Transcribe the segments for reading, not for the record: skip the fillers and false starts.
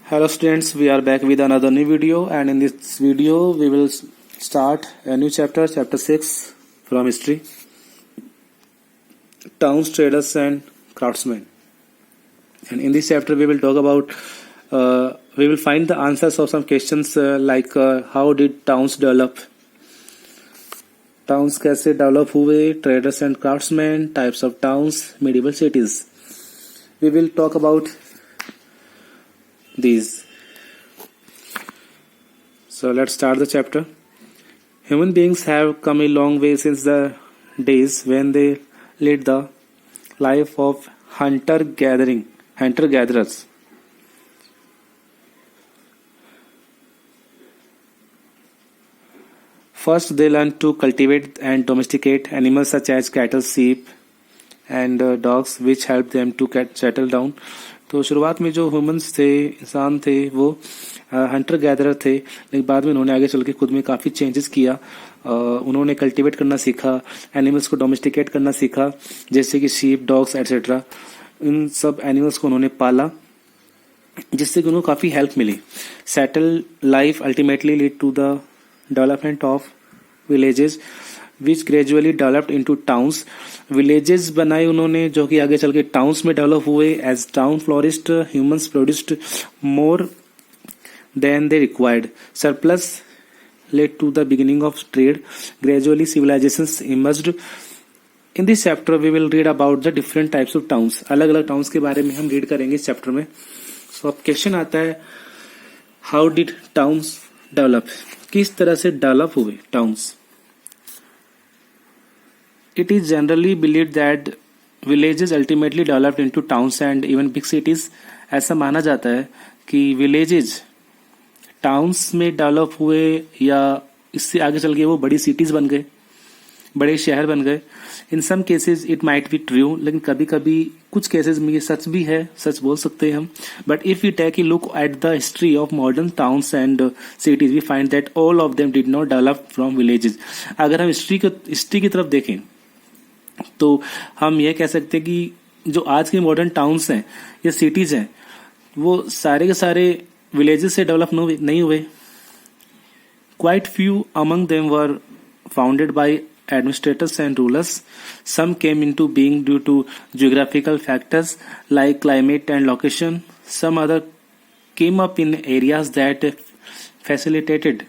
Hello students, we are back with another new video, and in this video we will start a new chapter, chapter 6 from history, towns, traders and craftsmen. And in this chapter we will talk about, we will find the answers of some questions like how did towns develop, towns कैसे develop हुए, traders and craftsmen, types of towns, medieval cities. We will talk about these. So let's start the chapter. Human beings have come a long way since the days when they led the life of hunter-gatherers. First, they learned to cultivate and domesticate animals such as cattle, sheep, and dogs, which helped them to settle down. तो शुरुआत में जो humans थे, इंसान थे, वो Hunter gatherer थे, लेकिन बाद में उन्होंने आगे चल के खुद में काफ़ी चेंजेस किया. उन्होंने कल्टीवेट करना सीखा, एनिमल्स को डोमेस्टिकेट करना सीखा, जैसे कि शीप, डॉग्स एटसेट्रा. इन सब एनिमल्स को उन्होंने पाला, जिससे कि उनको काफ़ी हेल्प मिली. Settle life ultimately lead to the development of villages which gradually developed into towns. Villages बनाए उन्होंने, जो कि आगे चल के टाउन्स में डेवलप हुए. As town flourished, humans produced more than they required. Surplus led to the beginning of trade. Gradually civilisations emerged. In this chapter we will read about the different types of towns. अलग अलग towns के बारे में हम read करेंगे इस chapter में. सो अब क्वेश्चन आता है, हाउ डिड टाउन्स डेवलप, किस तरह से डेवलप हुए towns. It is generally believed that villages ultimately developed into towns and even big cities. ऐसा माना जाता है कि villages towns में डेवलप हुए या इससे आगे चल के वो बड़ी cities बन गए, बड़े शहर बन गए. In some cases it might be true, लेकिन कभी कभी कुछ केसेस में ये सच भी है, सच बोल सकते हैं हम. But if we take a look at the history of modern towns and cities, we find that all of them did not develop from villages. अगर हम हिस्ट्री की तरफ देखें तो हम ये कह सकते हैं कि जो आज के मॉडर्न टाउन्स हैं या सिटीज हैं, वो सारे के सारे विलेजेस से डेवलप नहीं हुए. Quite few among them were founded by administrators and rulers. Some came into being due to geographical factors like climate and location. Some other came up in areas that facilitated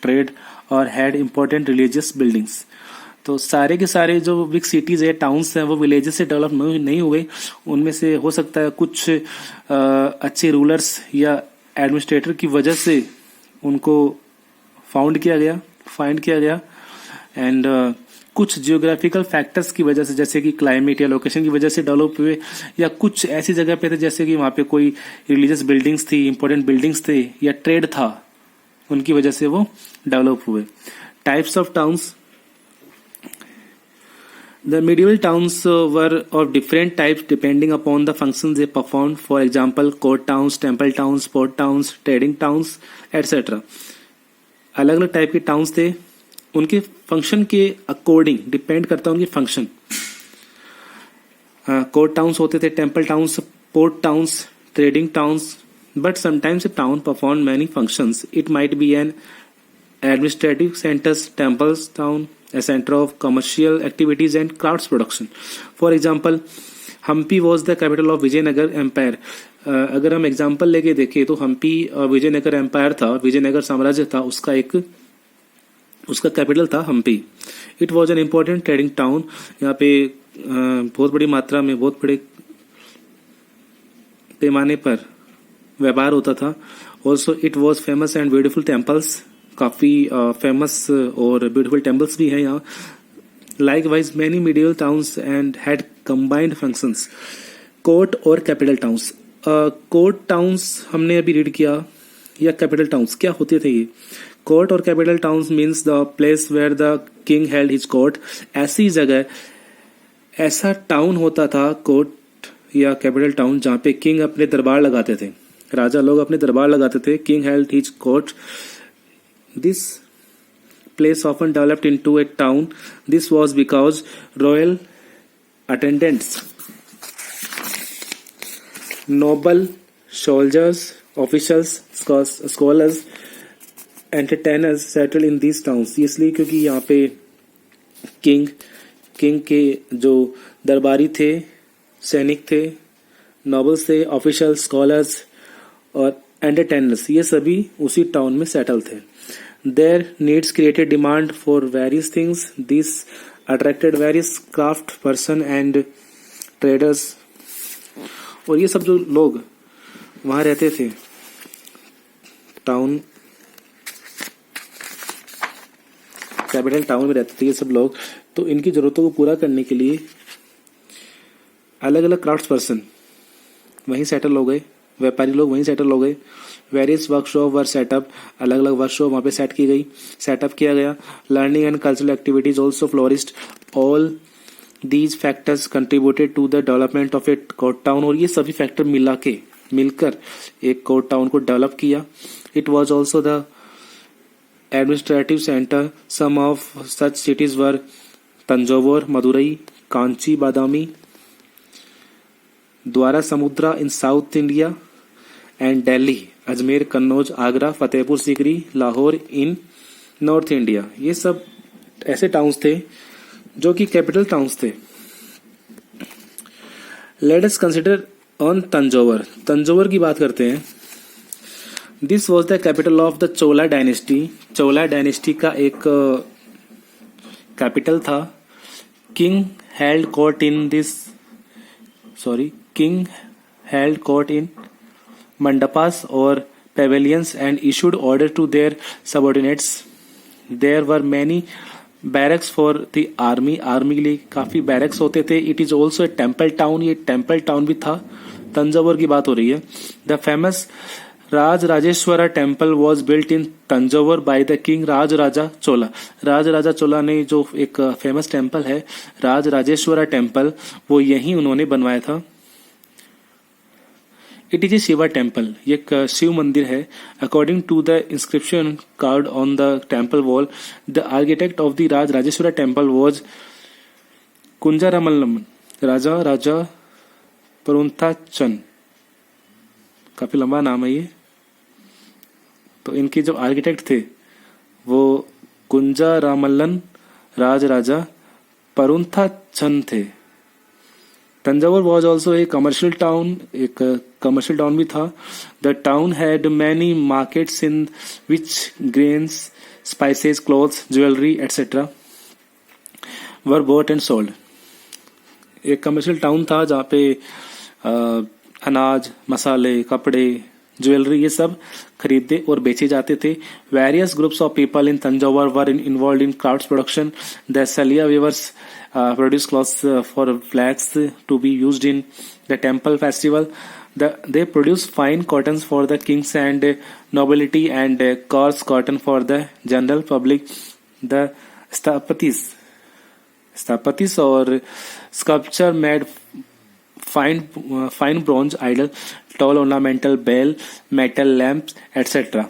trade or had important religious buildings. तो सारे के सारे जो big cities है, towns हैं, वो villages से develop नहीं हुए. उनमें से हो सकता है कुछ अच्छे रूलर्स या एडमिनिस्ट्रेटर की वजह से उनको फाइंड किया गया. एंड कुछ जियोग्राफिकल फैक्टर्स की वजह से, जैसे कि क्लाइमेट या लोकेशन की वजह से डेवलप हुए, या कुछ ऐसी जगह पे थे जैसे कि वहां पे कोई रिलीजियस बिल्डिंग्स थी, इंपॉर्टेंट बिल्डिंग्स थे, या ट्रेड था, उनकी वजह से वो डेवलप हुए. Types of towns. The medieval towns were of different types depending upon the functions they performed. For example, court towns, temple towns, port towns, trading towns, etc. अलग अलग टाइप के टाउन्स थे, उनके फंक्शन के according depend करता है उनकी function. Court towns होते थे, temple towns, port towns, trading towns. But sometimes a town performed many functions. It might be an administrative centers, temples town, a center of commercial activities and crafts production. For example, Hampi was the capital of Vijayanagar empire. अगर हम example लेके देखें तो Hampi Vijayanagar empire था, विजयनगर साम्राज्य था, उसका capital था Hampi. It was an important trading town. यहाँ पे बहुत बड़ी मात्रा में, बहुत बड़े पैमाने पर व्यापार होता था. Also it was famous and beautiful temples. काफी फेमस और ब्यूटीफुल टेम्पल्स भी हैं यहाँ. Likewise many medieval towns and had combined functions. Court और कैपिटल टाउन्स. कोर्ट टाउन्स हमने अभी रीड किया, या कैपिटल टाउन्स क्या होते थे ये. कोर्ट और capital towns means the place where the king held his court. ऐसी जगह, ऐसा टाउन होता था, कोर्ट या कैपिटल टाउन, जहाँ पे किंग अपने दरबार लगाते थे, राजा लोग अपने दरबार लगाते थे. King held his court. This place often developed into a town. This was because royal attendants, noble soldiers, officials, scholars, entertainers settle in these towns. इसलिए क्योंकि यहाँ पे किंग के जो दरबारी थे, सैनिक थे, नॉबल्स थे, ऑफिशियल, स्कॉलर्स और एंटरटेनर्स, ये सभी उसी टाउन में सेटल थे। There needs created demand for various things, this attracted various craft person and traders. और ये सब जो लोग वहां रहते थे टाउन, कैपिटल टाउन में रहते थे ये सब लोग, तो इनकी जरूरतों को पूरा करने के लिए अलग अलग क्राफ्ट पर्सन वहीं सेटल हो गए, व्यापारी लोग वहीं सेटल हो गए। वेरियस वर्कशॉप वर सेटअप, अलग अलग वर्कशॉप वहां पे सेटअप किया गया। Learning and cultural activities also flourished. All these factors contributed to the development of a court town. और ये सभी फैक्टर मिलकर एक कोर्ट टाउन को डेवलप किया। It was also the administrative center. Some of such cities were Tanjore, Madurai, Kanchi, Badami, Dwara Samudra in South India, and Delhi, Ajmer, Kannauj, Agra, Fatehpur Sikri, Lahore in North India. ये सब ऐसे towns थे जो कि capital towns थे। Let us consider on Tanjore. Tanjore की बात करते हैं। This was the capital of the Chola dynasty. Chola dynasty का एक कैपिटल था। King held court in mandapas और pavilions and issued order to their subordinates. There were many barracks for the army के लिए काफी बैरक्स होते थे। It is also a temple town, ये टेम्पल टाउन भी था। तंजौर की बात हो रही है। The famous Rajarajeshwara temple was built in Tanjore by the king Rajaraja Chola. Rajaraja Chola ने जो एक फेमस टेम्पल है राजराजेश्वरा टेम्पल, वो यही उन्होंने बनवाया था। It is a Shiva temple, ये एक शिव मंदिर है। According to the inscription carved on the temple wall, the architect of the Rajarajeshwara temple was Kunjaramallam Raja Perunthachan. काफी लंबा नाम है ये। तो इनके जो आर्किटेक्ट थे वो कुंजारामल्लन राजा परुंथाचन थे। Tanjore was also a commercial town, एक कमर्शियल टाउन भी था। The town had many markets in which grains, spices, cloths, jewellery etcetera were bought and sold. एक कमर्शियल टाउन था जहाँ पे अनाज, मसाले, कपड़े, ज्वेलरी ये सब खरीदे और बेचे जाते थे। Various groups of people in Tanjore were involve in craft production. The Saliya weavers produce cloths for flags to be used in the temple festival. They produce fine cottons for the kings and nobility and coarse cotton for the general public. The sthapatis or sculpture made fine bronze idol, tall ornamental bell, metal lamps, etc.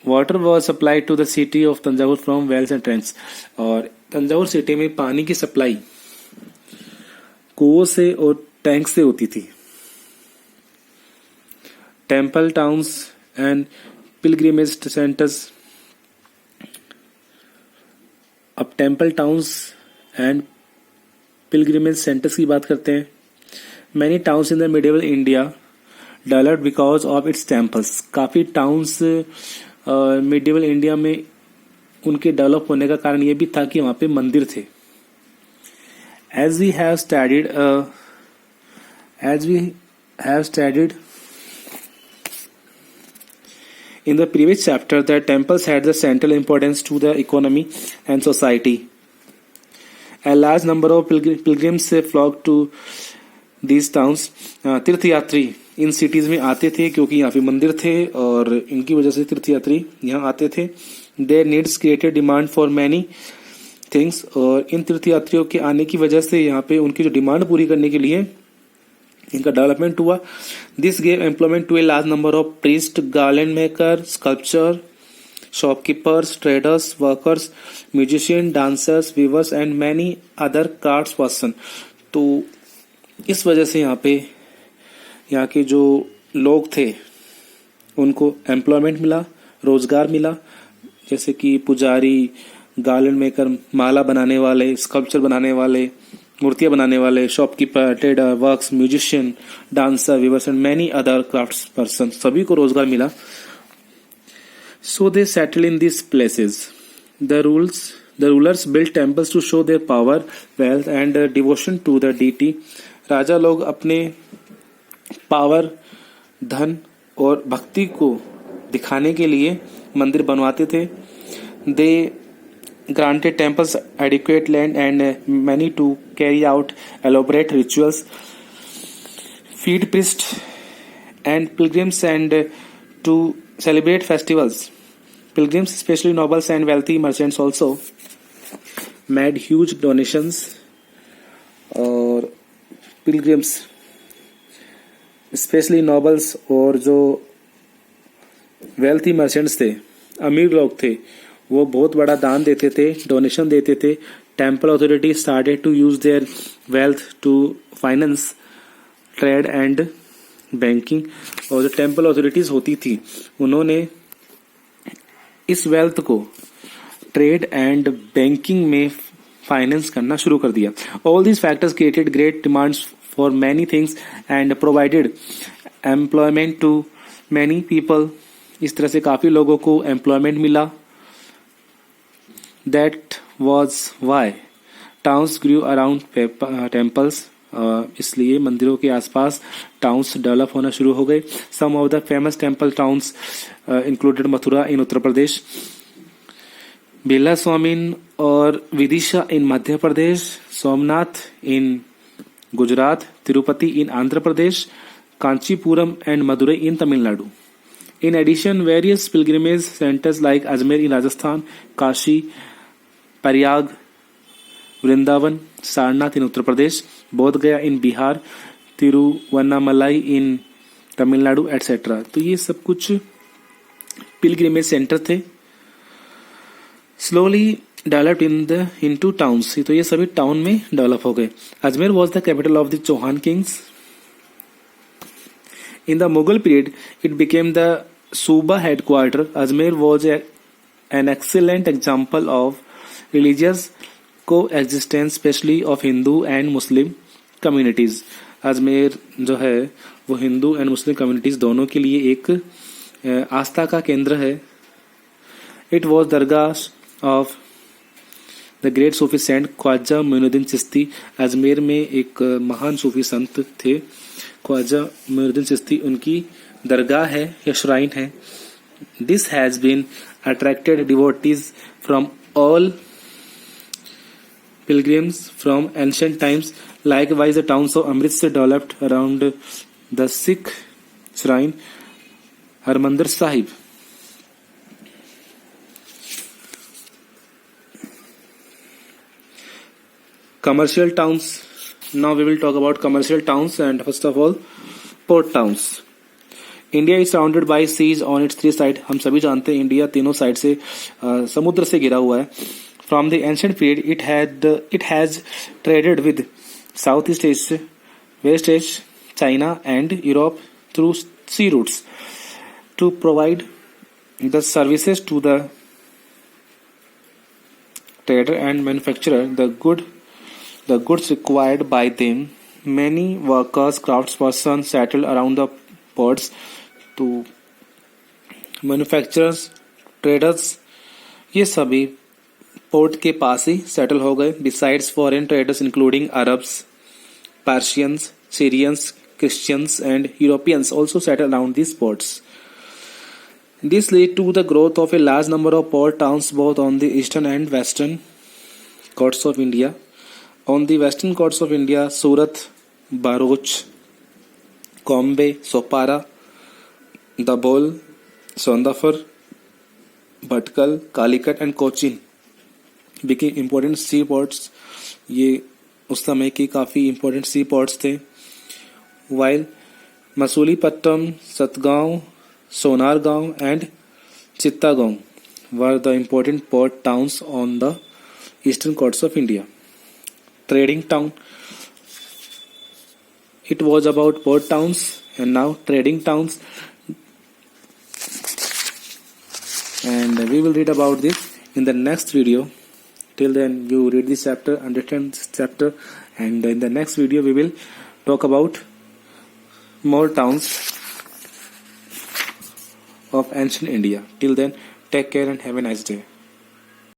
Water was supplied to the city of Tanjore from wells and tanks. और Tanjore city में पानी की supply कुओं से और tank से होती थी। Temple towns and pilgrimage centers. अब temple towns and pilgrimage centers की बात करते हैं। Many towns in the medieval India developed because of its temples. काफी टाउन्स मिडिवल इंडिया में उनके डेवलप होने का कारण ये भी था कि वहां पे मंदिर थे। As we have studied in the previous chapter, that temples had the central importance to the economy and society. A large number of pilgrims flocked to these towns. तीर्थयात्री इन सिटीज में आते थे क्योंकि यहाँ पे मंदिर थे और इनकी वजह से तीर्थयात्री यहाँ आते थे। Their needs created demand for many things, और इन तीर्थयात्रियों के आने की वजह से यहाँ पे उनकी जो डिमांड पूरी करने के लिए इनका डेवलपमेंट हुआ। This gave employment to a large number of priest, garland maker, sculpture, shopkeepers, traders, workers, musician, dancers, weavers and many other crafts person. तो इस वजह से यहाँ पे यहाँ के जो लोग थे उनको एम्प्लॉयमेंट मिला, रोजगार मिला, जैसे कि पुजारी, गार्लैंड मेकर, माला बनाने वाले, स्कल्पचर बनाने वाले, मूर्तियां बनाने वाले, shopkeeper, trader, works, musician, dancer, weavers and many other crafts person, सभी को रोजगार मिला. So they settled in these places. The rulers built temples to show their power, wealth and devotion to the deity. राजा लोग अपने power, धन और भक्ति को दिखाने के लिए मंदिर बनवाते थे. They granted temples adequate land and money to carry out elaborate rituals, feed priests and pilgrims and to celebrate festivals. Pilgrims, especially nobles and wealthy merchants, also made huge donations. और pilgrims, स्पेशली नॉबल्स और जो wealthy merchants थे, अमीर लोग थे, वो बहुत बड़ा दान देते थे, डोनेशन देते थे. Temple authority started to use their wealth to finance trade and banking. और जो टेम्पल अथॉरिटीज होती थी उन्होंने इस वेल्थ को ट्रेड एंड बैंकिंग में फाइनेंस करना शुरू कर दिया. All these factors created great demands for many things and provided employment to many people. इस तरह से काफी लोगों को एम्प्लॉयमेंट मिला. That was why towns grew around temples. इसलिए मंदिरों के आसपास टाउन्स डेवलप होना शुरू हो गए. Some of the famous temple towns included Mathura in Uttar Pradesh, बेला स्वामीन और Vidisha in Madhya Pradesh, Somnath in Gujarat, Tirupati in Andhra Pradesh, Kanchipuram and Madurai in Tamil Nadu. In addition, various pilgrimage centers like Ajmer in Rajasthan, Kashi, Prayag, Vrindavan, Sarnath in Uttar Pradesh, Bodh Gaya in Bihar, Tiruvannamalai in Tamil Nadu, etc. तो ये सब कुछ pilgrimage centre थे. Slowly developed into towns. तो ये सभी town में develop हो गए. Ajmer was the capital of the Chauhan kings. In the Mughal period, it became the Suba headquarter. Ajmer was an excellent example of religious coexistence, especially of Hindu and Muslim communities. Ajmer जो है वो Hindu and Muslim communities दोनों के लिए एक आस्था का केंद्र है. It was dargah of the great Sufi saint Khwaja Moinuddin Chishti. Ajmer में एक महान सूफी संत थे ख्वाजा मोइनुद्दीन चिश्ती, उनकी दरगाह है या श्राइन है. This has been attracted devotees from all pilgrims from ancient times. Likewise, the towns of Amritsar developed around the Sikh shrine Harmandir Sahib. Commercial towns. Now we will talk about commercial towns, and first of all, port towns. India is surrounded by seas on its three sides. हम सभी जानते हैं India तीनों side से समुद्र से घिरा हुआ है. From the ancient period, it has traded with Southeast Asia, West Asia, China, and Europe through sea routes to provide the services to the trader and manufacturer the goods required by them. Many workers, craftspersons settled around the ports to manufacturers, traders. ये सभी port के पास ही settle हो गए. Besides foreign traders including Arabs, Persians, Syrians, Christians and Europeans also settled around these ports. This led to the growth of a large number of port towns both on the eastern and western coasts of India. On the western coasts of India, Surat, Bharuch, Bombay, Sopara, Dabhol, Sondafar, Bhatkal, Calicut and Cochin became important sea ports. ये उस समय की काफी important sea ports थे. While Masulipatam, Satgaon, Sonargaon and Chittagong were the important port towns on the eastern coasts of India. Trading town. It was about port towns and now trading towns, and we will read about this in the next video. Till then, you read this chapter, understand this chapter, and in the next video we will talk about more towns of ancient India. Till then, take care and have a nice day.